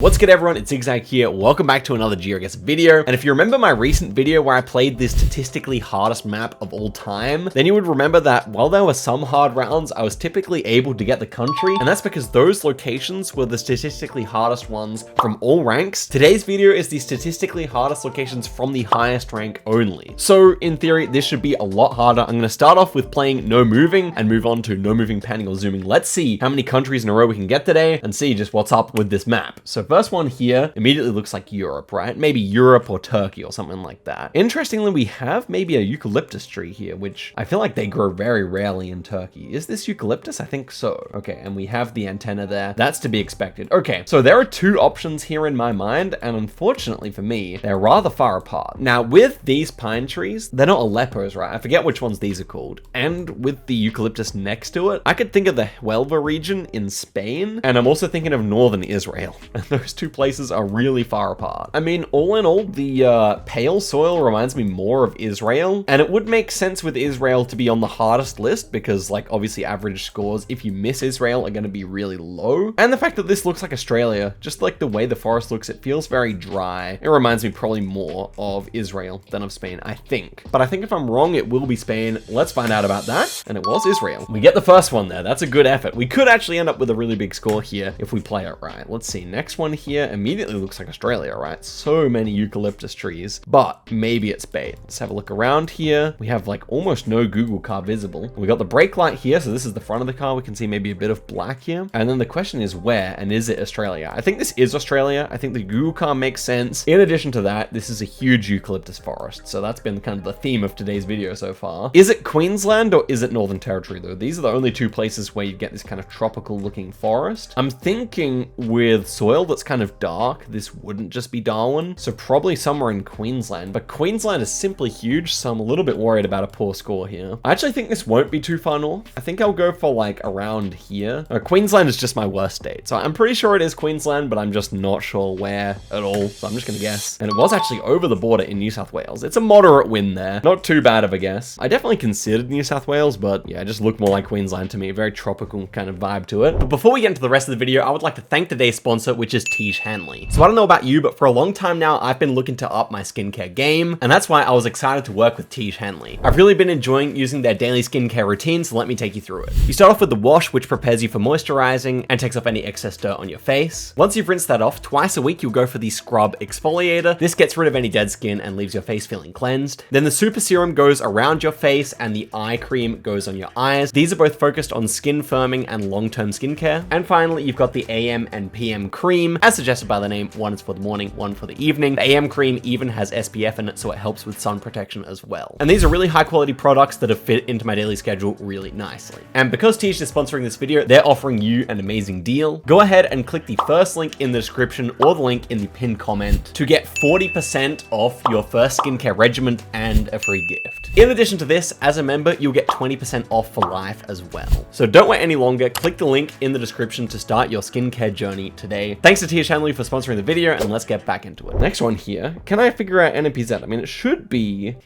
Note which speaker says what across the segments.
Speaker 1: What's good everyone, it's Zigzag here, welcome back to another Geoguessr video, and if you remember my recent video where I played this statistically hardest map of all time, then you would remember that while there were some hard rounds, I was typically able to get the country, and that's because those locations were the statistically hardest ones from all ranks. Today's video is the statistically hardest locations from the highest rank only. So in theory, this should be a lot harder. I'm going to start off with playing no moving and move on to no moving, panning, or zooming. Let's see how many countries in a row we can get today and see just what's up with this map. So first one here immediately looks like Europe, right? Maybe Europe or Turkey or something like that. Interestingly, we have maybe a eucalyptus tree here, which I feel like they grow very rarely in Turkey. Is this eucalyptus? I think so. Okay, and we have the antenna there. That's to be expected. Okay, so there are two options here in my mind, and unfortunately for me, they're rather far apart. Now, with these pine trees, they're not Aleppos, right? I forget which ones these are called. And with the eucalyptus next to it, I could think of the Huelva region in Spain, and I'm also thinking of northern Israel. And those two places are really far apart. I mean, all in all, the pale soil reminds me more of Israel, and it would make sense with Israel to be on the hardest list because, like, obviously average scores, if you miss Israel, are going to be really low. And the fact that this looks like Australia, just like the way the forest looks, it feels very dry. It reminds me probably more of Israel than of Spain, I think. But I think if I'm wrong, it will be Spain. Let's find out about that. And it was Israel. We get the first one there. That's a good effort. We could actually end up with a really big score here if we play it right. Let's see. Next one here immediately looks like Australia, right? So many eucalyptus trees, but maybe it's bait. Let's have a look around here. We have like almost no Google car visible. We got the brake light here, so this is the front of the car. We can see maybe a bit of black here. And then the question is where, and is it Australia? I think this is Australia. I think the Google car makes sense. In addition to that, this is a huge eucalyptus forest. So that's been kind of the theme of today's video so far. Is it Queensland or is it Northern Territory though? These are the only two places where you get this kind of tropical looking forest. I'm thinking with soil that's kind of dark, this wouldn't just be Darwin, so probably somewhere in Queensland, but Queensland is simply huge, so I'm a little bit worried about a poor score here. I actually think this won't be too far north. I think I'll go for like around here. Queensland is just my worst state, so I'm pretty sure it is Queensland, but I'm just not sure where at all, so I'm just gonna guess. And it was actually over the border in New South Wales. It's a moderate win there, not too bad of a guess. I definitely considered New South Wales, but yeah, it just looked more like Queensland to me, very tropical kind of vibe to it. But before we get into the rest of the video, I would like to thank today's sponsor, which is Tiege Hanley. So I don't know about you, but for a long time now, I've been looking to up my skincare game, and that's why I was excited to work with Tiege Hanley. I've really been enjoying using their daily skincare routine, so let me take you through it. You start off with the wash, which prepares you for moisturizing and takes off any excess dirt on your face. Once you've rinsed that off, twice a week, you'll go for the scrub exfoliator. This gets rid of any dead skin and leaves your face feeling cleansed. Then the super serum goes around your face, and the eye cream goes on your eyes. These are both focused on skin firming and long-term skincare. And finally, you've got the AM and PM cream, as suggested by the name. One is for the morning, one for the evening. The AM cream even has SPF in it, so it helps with sun protection as well. And these are really high quality products that have fit into my daily schedule really nicely. And because Tiege is sponsoring this video, they're offering you an amazing deal. Go ahead and click the first link in the description or the link in the pinned comment to get 40% off your first skincare regimen and a free gift. In addition to this, as a member, you'll get 20% off for life as well. So don't wait any longer. Click the link in the description to start your skincare journey today. Thanks to Tiege Hanley for sponsoring the video, and let's get back into it. Next one here, can I figure out NPZ? I mean, it should be,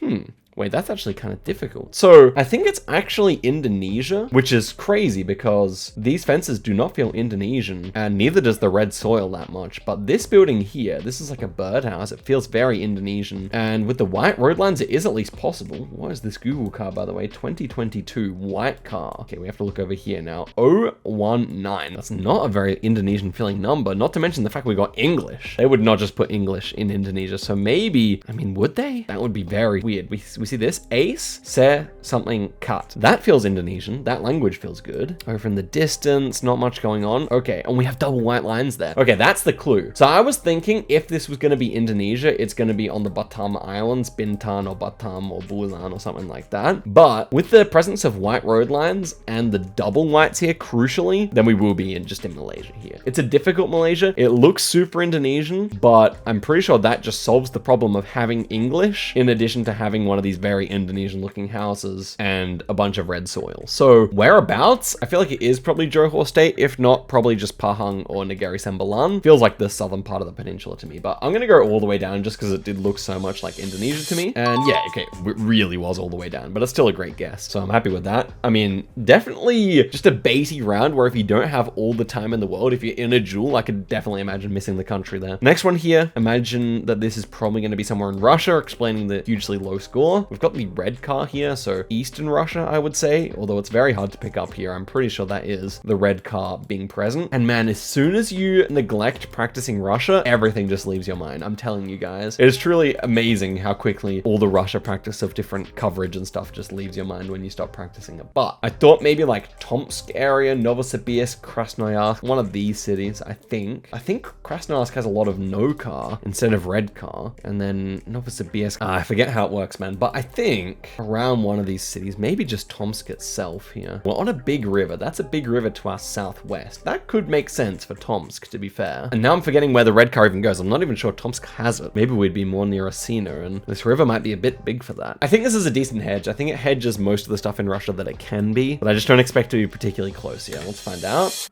Speaker 1: wait, that's actually kind of difficult. So I think it's actually Indonesia, which is crazy because these fences do not feel Indonesian, and neither does the red soil that much. But this building here, this is like a birdhouse. It feels very Indonesian. And with the white road lines, it is at least possible. What is this Google car, by the way? 2022 white car. Okay, we have to look over here now. 019. That's not a very Indonesian feeling number, not to mention the fact we got English. They would not just put English in Indonesia. So maybe, I mean, would they? That would be very weird. We see this ace se something cut. That feels Indonesian. That language feels good. Over in the distance, not much going on. Okay, and we have double white lines there. Okay, that's the clue. So I was thinking if this was going to be Indonesia, it's going to be on the Batam Islands, Bintan or Batam or Bulan or something like that. But with the presence of white road lines and the double whites here, crucially, then we will be just in Malaysia here. It's a difficult Malaysia. It looks super Indonesian, but I'm pretty sure that just solves the problem of having English in addition to having one of these these very Indonesian looking houses and a bunch of red soil. So whereabouts? I feel like it is probably Johor State. If not, probably just Pahang or Negeri Sembilan. Feels like the southern part of the peninsula to me, but I'm gonna go all the way down just because it did look so much like Indonesia to me. And yeah, okay, it really was all the way down, but it's still a great guess. So I'm happy with that. I mean, definitely just a baity round where if you don't have all the time in the world, if you're in a duel, I could definitely imagine missing the country there. Next one here, imagine that this is probably going to be somewhere in Russia, explaining the hugely low score. We've got the red car here, so Eastern Russia, I would say, although it's very hard to pick up here. I'm pretty sure that is the red car being present. And man, as soon as you neglect practicing Russia, everything just leaves your mind. I'm telling you guys, it is truly amazing how quickly all the Russia practice of different coverage and stuff just leaves your mind when you stop practicing it. But I thought maybe like Tomsk area, Novosibirsk, Krasnoyarsk, one of these cities, I think Krasnoyarsk has a lot of no car instead of red car. And then Novosibirsk, I forget how it works, man, but I think around one of these cities, maybe just Tomsk itself here. We're on a big river. That's a big river to our southwest. That could make sense for Tomsk, to be fair. And now I'm forgetting where the red car even goes. I'm not even sure Tomsk has it. Maybe we'd be more near Asina, and this river might be a bit big for that. I think this is a decent hedge. I think it hedges most of the stuff in Russia that it can be, but I just don't expect to be particularly close here. Let's find out.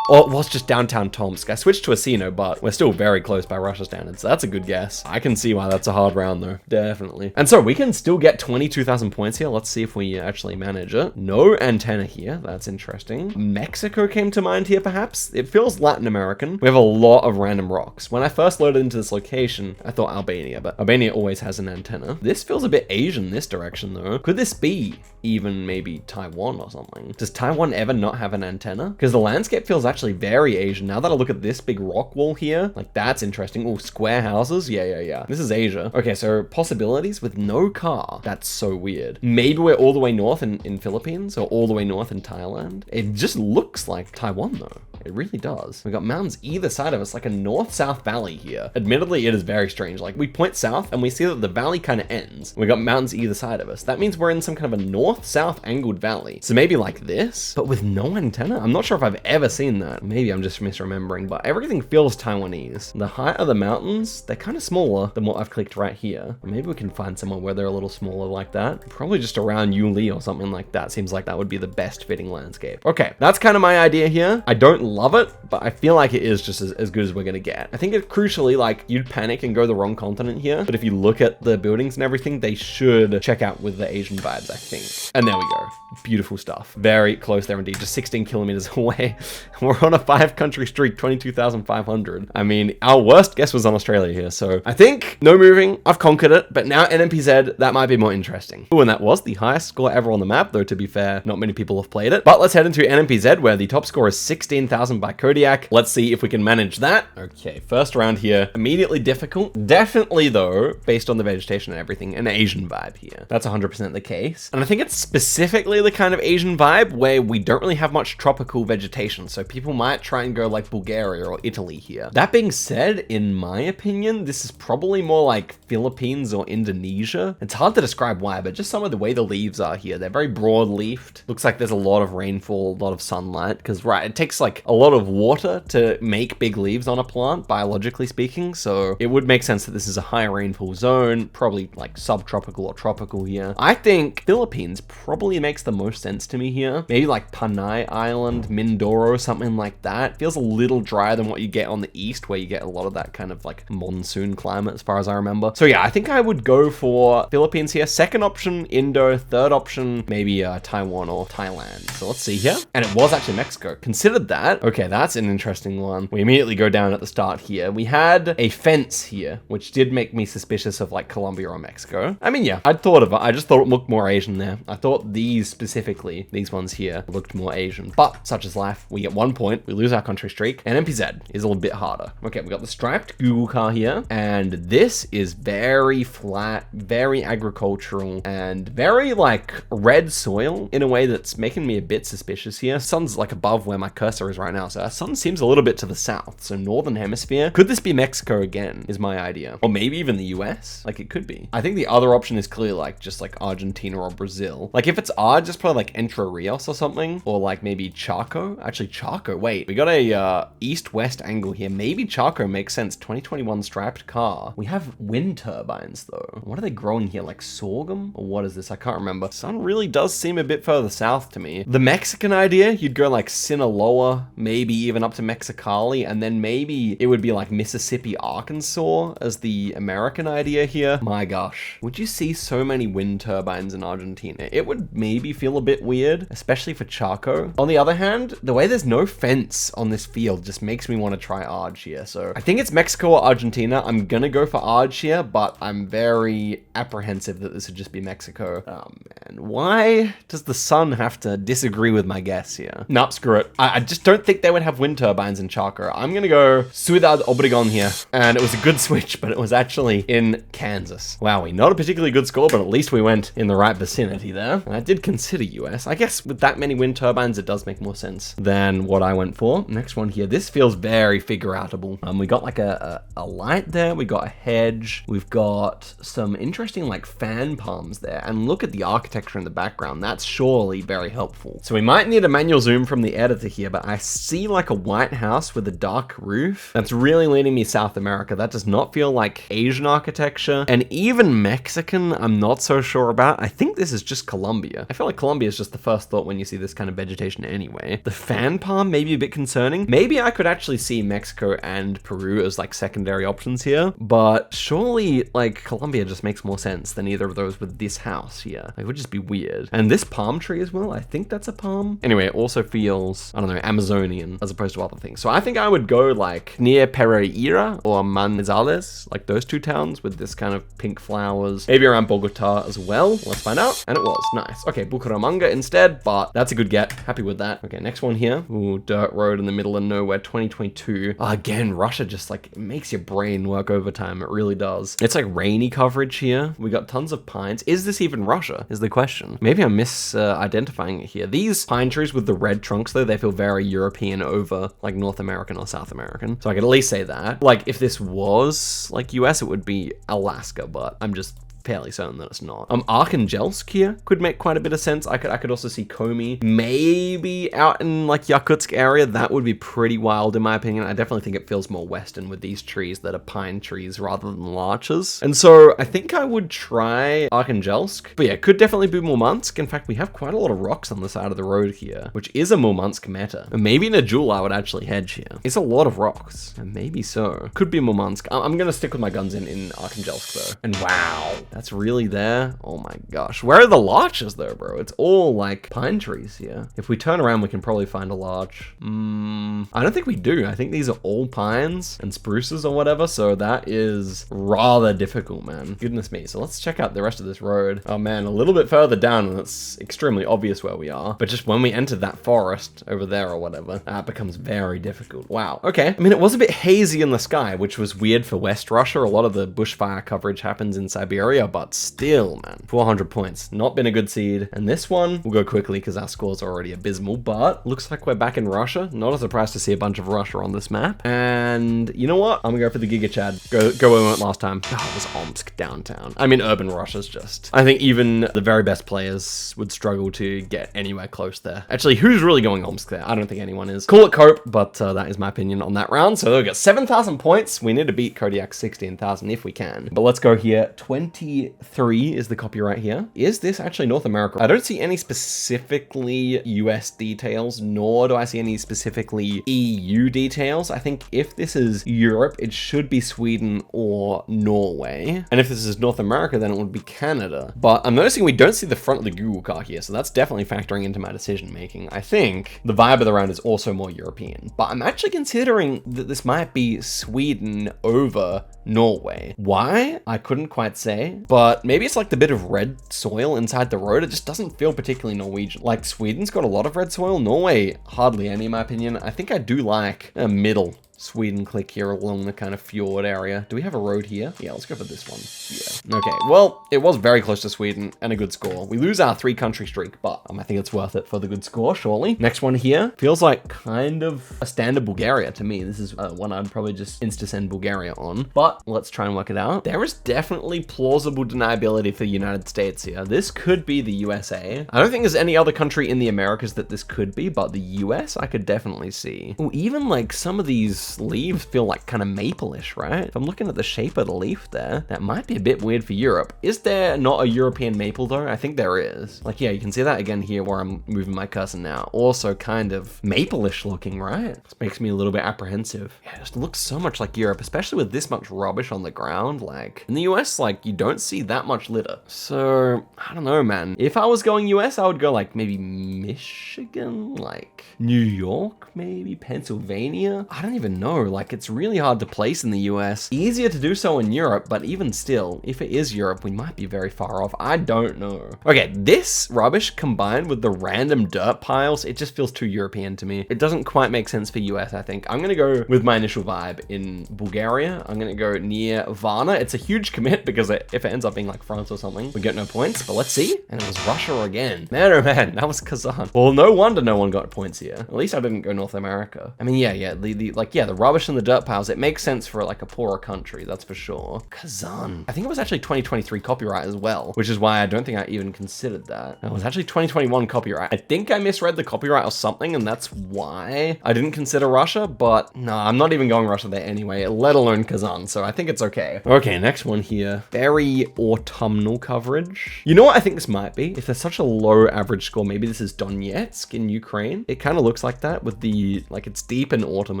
Speaker 1: Oh, it was just downtown Tomsk. I switched to Asino, but we're still very close by Russia standards, so that's a good guess. I can see why that's a hard round though, definitely. And so we can still get 22,000 points here. Let's see if we actually manage it. No antenna here, that's interesting. Mexico came to mind here perhaps. It feels Latin American. We have a lot of random rocks. When I first loaded into this location, I thought Albania, but Albania always has an antenna. This feels a bit Asian this direction though. Could this be even maybe Taiwan or something? Does Taiwan ever not have an antenna? Because the landscape feels actually very Asian. Now that I look at this big rock wall here, like that's interesting. Oh, square houses. Yeah. This is Asia. Okay, so possibilities with no car. That's so weird. Maybe we're all the way north in Philippines or all the way north in Thailand. It just looks like Taiwan though. It really does. We've got mountains either side of us, like a north-south valley here. Admittedly, it is very strange. Like we point south and we see that the valley kind of ends. We got mountains either side of us. That means we're in some kind of a north-south angled valley. So maybe like this, but with no antenna. I'm not sure if I've ever seen that. Maybe I'm just misremembering, but everything feels Taiwanese. The height of the mountains, they're kind of smaller than what I've clicked right here. Maybe we can find somewhere where they're a little smaller like that. Probably just around Yuli or something like that. Seems like that would be the best fitting landscape. Okay, that's kind of my idea here. I don't love it, but I feel like it is just as good as we're gonna get. I think it crucially, like you'd panic and go the wrong continent here, but if you look at the buildings and everything, they should check out with the Asian vibes, I think. And there we go. Beautiful stuff. Very close there indeed, just 16 kilometers away. We're on a 5-country streak, 22,500. I mean, our worst guess was on Australia here, so I think no moving. I've conquered it, but now NMPZ, that might be more interesting. Oh, and that was the highest score ever on the map, though to be fair, not many people have played it. But let's head into NMPZ, where the top score is 16,000 by Kodiak. Let's see if we can manage that. Okay, first round here, immediately difficult. Definitely though, based on the vegetation and everything, an Asian vibe here. That's 100% the case. And I think it's specifically the kind of Asian vibe where we don't really have much tropical vegetation, so people might try and go like Bulgaria or Italy here. That being said, in my opinion, this is probably more like Philippines or Indonesia. It's hard to describe why, but just some of the way the leaves are here. They're very broad-leafed. Looks like there's a lot of rainfall, a lot of sunlight, because right, it takes like a lot of water to make big leaves on a plant, biologically speaking, so it would make sense that this is a high rainfall zone, probably like subtropical or tropical here. I think Philippines probably makes the most sense to me here. Maybe like Panay Island, Mindoro, something like that. Feels a little drier than what you get on the east, where you get a lot of that kind of like monsoon climate as far as I remember. So yeah, I think I would go for Philippines here. Second option, Indo. Third option, maybe Taiwan or Thailand. So let's see here. And it was actually Mexico. Considered that. Okay, that's an interesting one. We immediately go down at the start here. We had a fence here, which did make me suspicious of like Colombia or Mexico. I mean, yeah, I'd thought of it. I just thought it looked more Asian there. I thought these specifically, these ones here, looked more Asian. But such is life. We get 1 point. We lose our country streak. And NPZ is a little bit harder. Okay, we got the striped Google car here. And this is very flat, very agricultural, and very like red soil in a way that's making me a bit suspicious here. Sun's like above where my cursor is right right now. So our sun seems a little bit to the south. So northern hemisphere. Could this be Mexico again is my idea. Or maybe even the US? Like it could be. I think the other option is clearly like just like Argentina or Brazil. Like if it's Arg, just probably like Entre Rios or something. Or like maybe Chaco. Actually Chaco, wait. We got a east-west angle here. Maybe Chaco makes sense. 2021 striped car. We have wind turbines though. What are they growing here? Like sorghum? Or what is this? I can't remember. Sun really does seem a bit further south to me. The Mexican idea, you'd go like Sinaloa, maybe even up to Mexicali, and then maybe it would be like Mississippi, Arkansas as the American idea here. My gosh. Would you see so many wind turbines in Argentina? It would maybe feel a bit weird, especially for Chaco. On the other hand, the way there's no fence on this field just makes me want to try Arg here. So I think it's Mexico or Argentina. I'm gonna go for Arg here, but I'm very apprehensive that this would just be Mexico. Oh man, why does the sun have to disagree with my guess here? Nope, screw it. I just don't think they would have wind turbines in Chaco. I'm gonna go Ciudad Obregón here. And it was a good switch, but it was actually in Kansas. Wowie, not a particularly good score, but at least we went in the right vicinity there. I did consider US. I guess with that many wind turbines, it does make more sense than what I went for. Next one here. This feels very figure-outable. We got like a light there. We got a hedge. We've got some interesting like fan palms there. And look at the architecture in the background. That's surely very helpful. So we might need a manual zoom from the editor here, but I see like a white house with a dark roof. That's really leading me South America. That does not feel like Asian architecture. And even Mexican, I'm not so sure about. I think this is just Colombia. I feel like Colombia is just the first thought when you see this kind of vegetation anyway. The fan palm may be a bit concerning. Maybe I could actually see Mexico and Peru as like secondary options here, but surely like Colombia just makes more sense than either of those with this house here. Like, it would just be weird. And this palm tree as well, I think that's a palm. Anyway, it also feels, I don't know, Amazonian as opposed to other things. So I think I would go like near Pereira or Manizales, like those two towns with this kind of pink flowers. Maybe around Bogota as well. Let's find out. And it was nice. Okay, Bucaramanga instead, but that's a good get. Happy with that. Okay, next one here. Ooh, dirt road in the middle of nowhere, 2022. Again, Russia just like it makes your brain work overtime. It really does. It's like rainy coverage here. We got tons of pines. Is this even Russia is the question. Maybe I'm misidentifying it here. These pine trees with the red trunks though, they feel very European over like North American or South American. So I could at least say that. Like if this was like US, it would be Alaska, but I'm just fairly certain that it's not. Arkhangelsk here could make quite a bit of sense. I could also see Komi maybe out in like Yakutsk area. That would be pretty wild in my opinion. I definitely think it feels more western with these trees that are pine trees rather than larches. And so I think I would try Arkhangelsk. But yeah, could definitely be Murmansk. In fact, we have quite a lot of rocks on the side of the road here, which is a Murmansk meta. And maybe Najul I would actually hedge here. It's a lot of rocks. And maybe so. Could be Murmansk. I'm gonna stick with my guns in Arkhangelsk though. And wow. That's really there. Oh my gosh. Where are the larches though, bro? It's all like pine trees here. If we turn around, we can probably find a larch. I don't think we do. I think these are all pines and spruces or whatever. So that is rather difficult, man. Goodness me. So let's check out the rest of this road. Oh man, a little bit further down and it's extremely obvious where we are. But just when we enter that forest over there or whatever, that becomes very difficult. Wow. Okay. I mean, it was a bit hazy in the sky, which was weird for West Russia. A lot of the bushfire coverage happens in Siberia, but still, man, 400 points. Not been a good seed. And this one, we'll go quickly because our score's already abysmal, but looks like we're back in Russia. Not a surprise to see a bunch of Russia on this map. And you know what? I'm gonna go for the Giga Chad. Go where we went last time. Oh, it was Omsk downtown. I mean, urban Russia's just, I think even the very best players would struggle to get anywhere close there. Actually, who's really going Omsk there? I don't think anyone is. Call it Cope, but that is my opinion on that round. So we got 7,000 points. We need to beat Kodiak's 16,000 if we can. But let's go here. 23 is the copyright here. Is this actually North America? I don't see any specifically US details, nor do I see any specifically EU details. I think if this is Europe, it should be Sweden or Norway. And if this is North America, then it would be Canada. But I'm noticing we don't see the front of the Google car here, so that's definitely factoring into my decision making. I think the vibe of the round is also more European, but I'm actually considering that this might be Sweden over Norway. Why? I couldn't quite say, but maybe it's like the bit of red soil inside the road. It just doesn't feel particularly Norwegian. Like Sweden's got a lot of red soil. Norway, hardly any in my opinion. I think I do like a middle Sweden click here along the kind of fjord area. Do we have a road here? Yeah, let's go for this one. Yeah. Okay, well, it was very close to Sweden and a good score. We lose our 3-country streak, but I think it's worth it for the good score, surely. Next one here feels like kind of a standard Bulgaria to me. This is one I'd probably just insta-send Bulgaria on, but let's try and work it out. There is definitely plausible deniability for the United States here. This could be the USA. I don't think there's any other country in the Americas that this could be, but the US I could definitely see. Ooh, even like some of these leaves feel like kind of maple-ish, right? If I'm looking at the shape of the leaf there, that might be a bit weird for Europe. Is there not a European maple though? I think there is. Like, yeah, you can see that again here where I'm moving my cursor now. Also kind of maple-ish looking, right? This makes me a little bit apprehensive. Yeah, it just looks so much like Europe, especially with this much rubbish on the ground. Like in the US, like you don't see that much litter. So I don't know, man. If I was going US, I would go like maybe Michigan, like New York, maybe Pennsylvania. I don't even know. Like it's really hard to place in the US. Easier to do so in Europe, but even still, if it is Europe, we might be very far off. I don't know. Okay, this rubbish combined with the random dirt piles, it just feels too European to me. It doesn't quite make sense for US, I think. I'm gonna go with my initial vibe in Bulgaria. I'm gonna go near Varna. It's a huge commit because if it ends up being like France or something, we get no points, but let's see. And it was Russia again. Man, oh man, that was Kazan. Well, no wonder no one got points here. At least I didn't go North America. I mean, yeah, the rubbish and the dirt piles, it makes sense for like a poorer country, that's for sure. Kazan. I think it was actually 2023 copyright as well, which is why I don't think I even considered that. It was actually 2021 copyright. I think I misread the copyright or something, and that's why I didn't consider Russia, but no, I'm not even going Russia there anyway, let alone Kazan, so I think it's okay. Okay, next one here. Very autumnal coverage. You know what I think this might be? If there's such a low average score, maybe this is Donetsk in Ukraine. It kind of looks like that with the, like it's deep in autumn.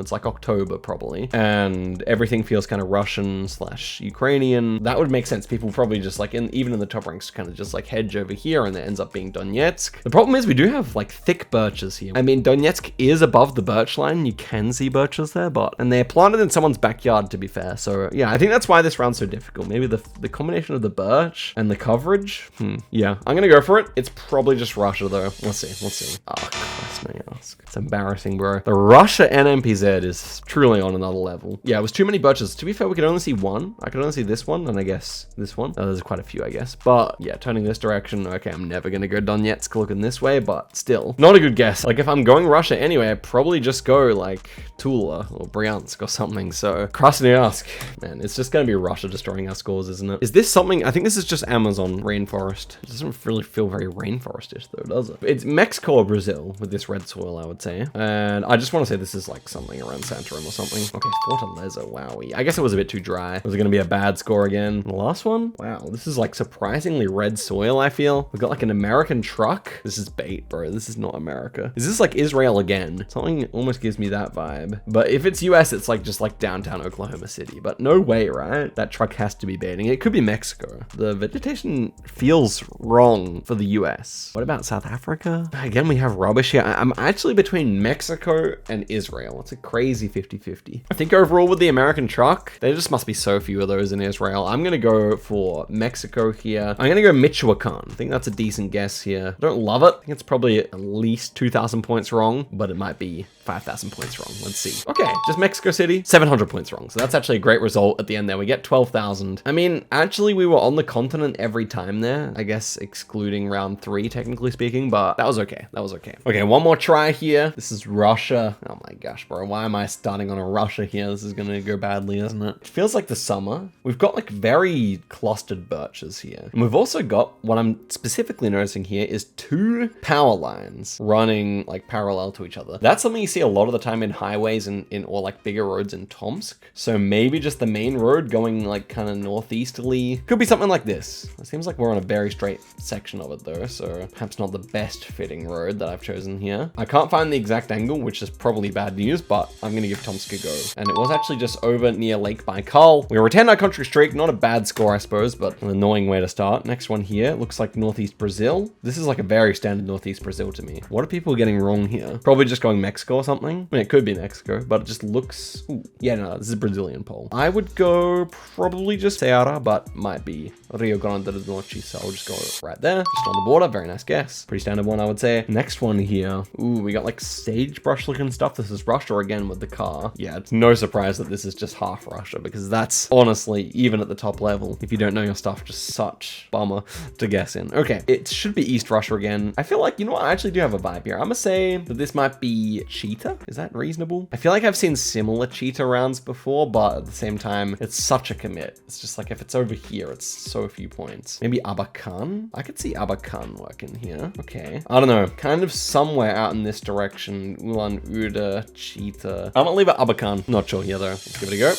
Speaker 1: It's like October probably. And everything feels kind of Russian/Ukrainian. That would make sense. People probably just like, even in the top ranks, kind of just like hedge over here and it ends up being Donetsk. The problem is we do have like thick birches here. I mean, Donetsk is above the birch line. You can see birches there, and they're planted in someone's backyard to be fair. So yeah, I think that's why this round's so difficult. Maybe the combination of the birch and the coverage. Yeah, I'm gonna go for it. It's probably just Russia though. Let's see. Oh, Christ, may I ask. It's embarrassing, bro. The Russia NMPZ is truly on another level. Yeah, it was too many birches. To be fair, we could only see one. I could only see this one, and I guess this one. Oh, there's quite a few, I guess. But yeah, turning this direction. Okay, I'm never gonna go Donetsk looking this way, but still, not a good guess. Like if I'm going Russia anyway, I'd probably just go like Tula or Bryansk or something. So Krasnoyarsk, man, it's just gonna be Russia destroying our scores, isn't it? Is this something? I think this is just Amazon rainforest. It doesn't really feel very rainforestish though, does it? It's Mexico or Brazil with this red soil, I would say. And I just want to say this is like something around Santorum or something. Okay, Fortaleza, wowie. I guess it was a bit too dry. Was it gonna be a bad score again? The last one? Wow, this is like surprisingly red soil, I feel. We've got like an American truck. This is bait, bro. This is not America. Is this like Israel again? Something almost gives me that vibe. But if it's US, it's like just like downtown Oklahoma City. But no way, right? That truck has to be baiting. It could be Mexico. The vegetation feels wrong for the US. What about South Africa? Again, we have rubbish here. I'm actually between Mexico and Israel. It's a crazy 50-50. I think overall with the American truck, there just must be so few of those in Israel. I'm gonna go for Mexico here. I'm gonna go Michoacan. I think that's a decent guess here. I don't love it. I think it's probably at least 2,000 points wrong, but it might be 5,000 points wrong. Let's see. Okay, just Mexico City, 700 points wrong. So that's actually a great result at the end there. We get 12,000. I mean, actually we were on the continent every time there, I guess excluding round 3, technically speaking, but that was okay. That was okay. Okay, one more try here. This is Russia. Oh my gosh, bro. Why am I starting on a Russia here? This is gonna go badly, isn't it? It feels like the summer. We've got like very clustered birches here. And we've also got, what I'm specifically noticing here is 2 power lines running like parallel to each other. That's something you see a lot of the time in highways and or like bigger roads in Tomsk. So maybe just the main road going like kind of northeasterly. Could be something like this. It seems like we're on a very straight section of it though, so perhaps not the best fitting road that I've chosen here. I can't find the exact angle, which is probably bad news, but I'm gonna give Tomsk a go. And it was actually just over near Lake Baikal. We retained our country streak, not a bad score, I suppose, but an annoying way to start. Next one here looks like Northeast Brazil. This is like a very standard Northeast Brazil to me. What are people getting wrong here? Probably just going Mexico or something. I mean, it could be Mexico, but it just looks, ooh, yeah, no, this is a Brazilian poll. I would go probably just Ceará, but might be Rio Grande do Norte, so I'll just go right there, just on the border. Very nice guess. Pretty standard one, I would say. Next one here. Ooh, we got like sagebrush looking stuff. This is Russia again with the car. Yeah, it's no surprise that this is just half Russia, because that's honestly, even at the top level, if you don't know your stuff, just such bummer to guess in. Okay, it should be East Russia again. I feel like, you know what, I actually do have a vibe here. I'm gonna say that this might be cheetah. Is that reasonable? I feel like I've seen similar cheetah rounds before, but at the same time, it's such a commit. It's just like, if it's over here, it's so few points. Maybe Abakan? I could see Abakan working here. Okay. I don't know. Kind of somewhere out in this direction. Ulan Uda, cheetah. I'm gonna leave it Abakan. Not sure here though. Let's give it a go.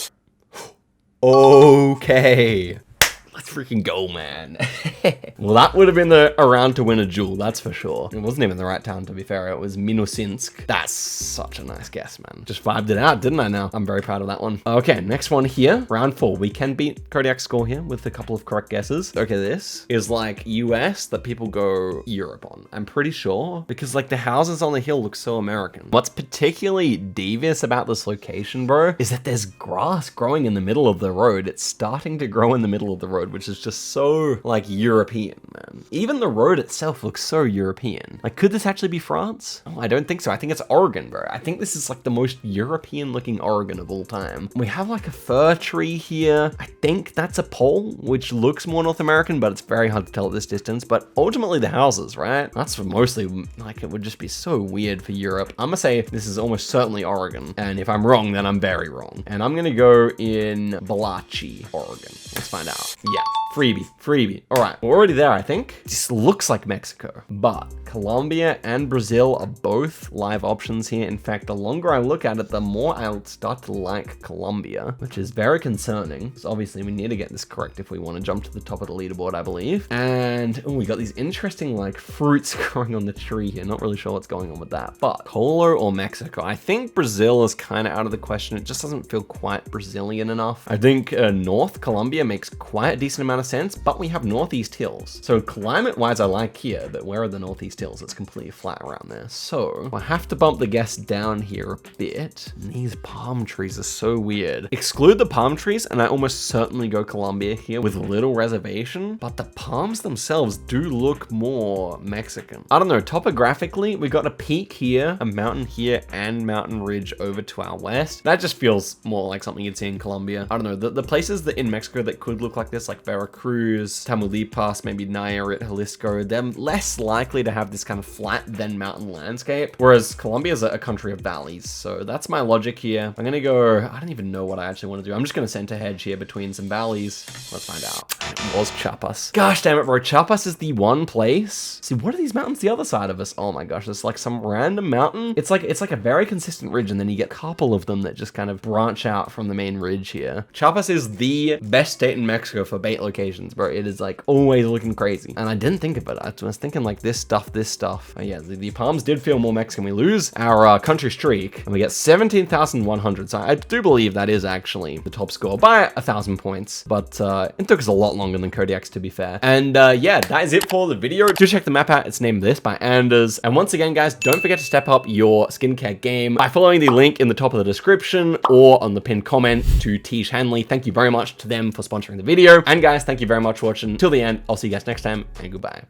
Speaker 1: Okay. Let's freaking go, man. Well, that would have been a round to win a jewel, that's for sure. It wasn't even the right town, to be fair. It was Minusinsk. That's such a nice guess, man. Just vibed it out, didn't I now? I'm very proud of that one. Okay, next one here. Round 4. We can beat Kodiak's score here with a couple of correct guesses. Okay, this is like US that people go Europe on. I'm pretty sure, because like the houses on the hill look so American. What's particularly devious about this location, bro, is that there's grass growing in the middle of the road. It's starting to grow in the middle of the road, which is just so like European, man. Even the road itself looks so European. Like, could this actually be France? Oh, I don't think so. I think it's Oregon, bro. I think this is like the most European looking Oregon of all time. We have like a fir tree here. I think that's a pole, which looks more North American, but it's very hard to tell at this distance. But ultimately the houses, right? That's for mostly, like, it would just be so weird for Europe. I'm gonna say this is almost certainly Oregon. And if I'm wrong, then I'm very wrong. And I'm gonna go in Balachi, Oregon. Let's find out. Yeah. Freebie. All right, we're already there, I think. This looks like Mexico, but Colombia and Brazil are both live options here. In fact, the longer I look at it, the more I'll start to like Colombia, which is very concerning, because obviously we need to get this correct if we want to jump to the top of the leaderboard, I believe. And we got these interesting like fruits growing on the tree here. Not really sure what's going on with that, but Colo or Mexico? I think Brazil is kind of out of the question. It just doesn't feel quite Brazilian enough. I think North Colombia makes quite a decent amount of sense, but we have northeast hills. So climate wise, I like here, but where are the northeast hills? It's completely flat around there. So I have to bump the guess down here a bit. And these palm trees are so weird. Exclude the palm trees and I almost certainly go Colombia here with little reservation, but the palms themselves do look more Mexican. I don't know, topographically, we got a peak here, a mountain here, and mountain ridge over to our west. That just feels more like something you'd see in Colombia. I don't know, the places that in Mexico that could look like this, like Veracruz, Tamaulipas, maybe Nayarit, Jalisco, they're less likely to have this kind of flat then mountain landscape, whereas Colombia is a country of valleys. So that's my logic here. I'm gonna go, I don't even know what I actually want to do. I'm just gonna center hedge here between some valleys. Let's find out. It was Chiapas. Gosh damn it, bro. Chiapas is the one place. See, what are these mountains the other side of us? Oh my gosh, it's like some random mountain. It's like a very consistent ridge, and then you get a couple of them that just kind of branch out from the main ridge here. Chiapas is the best state in Mexico for bait locations, bro. It is like always looking crazy. And I didn't think of it. I was thinking like this stuff. Oh yeah, the palms did feel more Mexican. We lose our country streak and we get 17,100. So I do believe that is actually the top score by 1,000 points, but it took us a lot longer than Kodiak's, to be fair. And yeah, that is it for the video. Do check the map out. It's named This by Anders. And once again, guys, don't forget to step up your skincare game by following the link in the top of the description or on the pinned comment to Tish Hanley. Thank you very much to them for sponsoring the video. And guys, thank you very much for watching till the end. I'll see you guys next time, and goodbye.